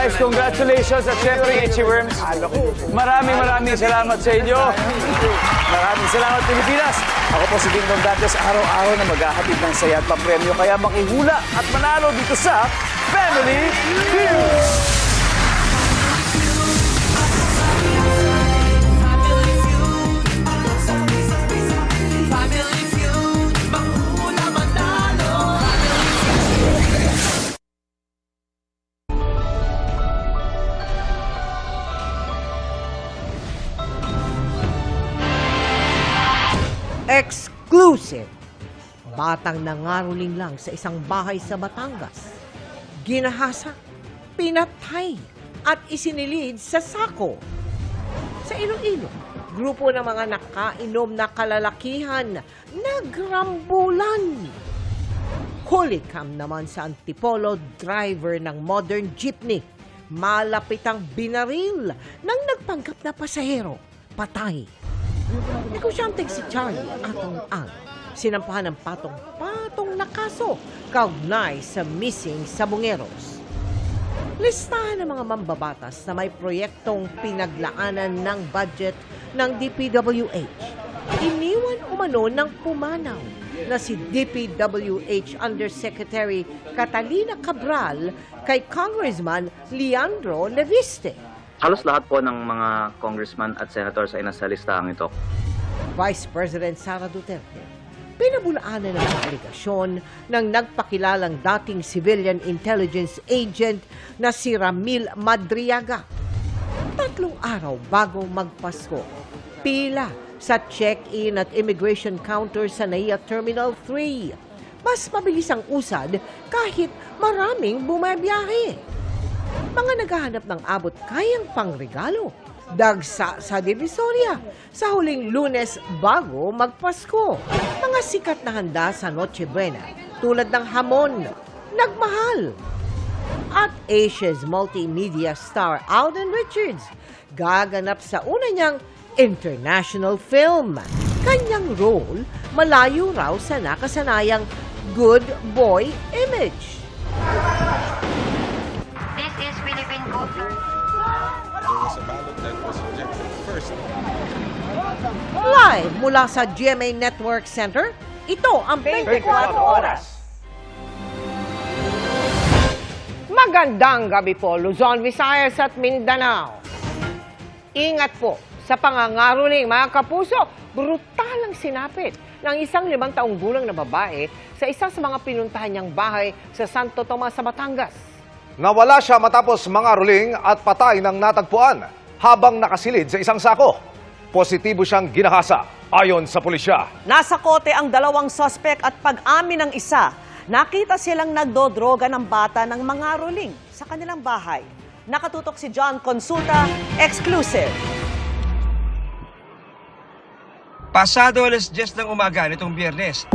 guys, congratulations at syempre Itchy Worms. Maraming salamat sa inyo. Maraming salamat Pilipinas. Ako po si Ding Dong Dantes, araw-araw na maghahatid ng saya at papremyo. Kaya makihula at manalo dito sa Family Feud. Exclusive! Batang nangaruling lang sa isang bahay sa Batangas. Ginahasa, pinatay, at isinilid sa sako. Sa Iloilo, grupo ng mga nakainom na kalalakihan nagrambulan. Hulikam naman sa Antipolo, driver ng modern jeepney. Malapit ang binaril ng nagpanggap na pasahero. Patay. Negosyanteng si Charlie Atong-Ang sinampahan ng patong-patong na kaso kaugnay sa missing sabongeros. Listahan ng mga mambabatas na may proyektong pinaglaanan ng budget ng DPWH. Iniwan umano ng pumanaw na si DPWH Undersecretary Catalina Cabral kay Congressman Leandro Leviste. Halos lahat po ng mga congressman at senator sa inasa listahang ito. Vice President Sara Duterte, pinabulaanan ng obligasyon ng nagpakilalang dating civilian intelligence agent na si Ramil Madriaga. 3 araw bago magpasko, pila sa check-in at immigration counter sa NAIA Terminal 3. Mas mabilis ang usad kahit maraming bumabiyahe. Mga naghahanap ng abot kayang pangregalo. Dagsa sa Divisoria sa huling Lunes bago magpasko. Mga sikat na handa sa Noche Buena tulad ng hamon, nagmahal. At Asia's multimedia star Alden Richards gaganap sa una niyang international film. Kanyang role malayo raw sa nakasanayang good boy image. This is Philippine culture. There was a ballot that was rejected first. Live mula sa GMA Network Center, ito ang 24 Oras. Magandang gabi po, Luzon, Visayas at Mindanao. Ingat po sa pangangaruling mga kapuso, brutal ang sinapit ng isang 5 taong gulang na babae sa isa sa mga pinuntahan niyang bahay sa Santo Tomas sa Batangas. Nawala siya matapos mangaruling at patay ng natagpuan habang nakasilid sa isang sako. Positibo siyang ginahasa ayon sa pulisya. Nasa kote ang 2 suspect at pag-amin ng isa, nakita silang nagdodroga ng bata ng mangaruling sa kanilang bahay. Nakatutok si John Consulta, exclusive. Pasado 10:00 ng umaga nitong Biyernes,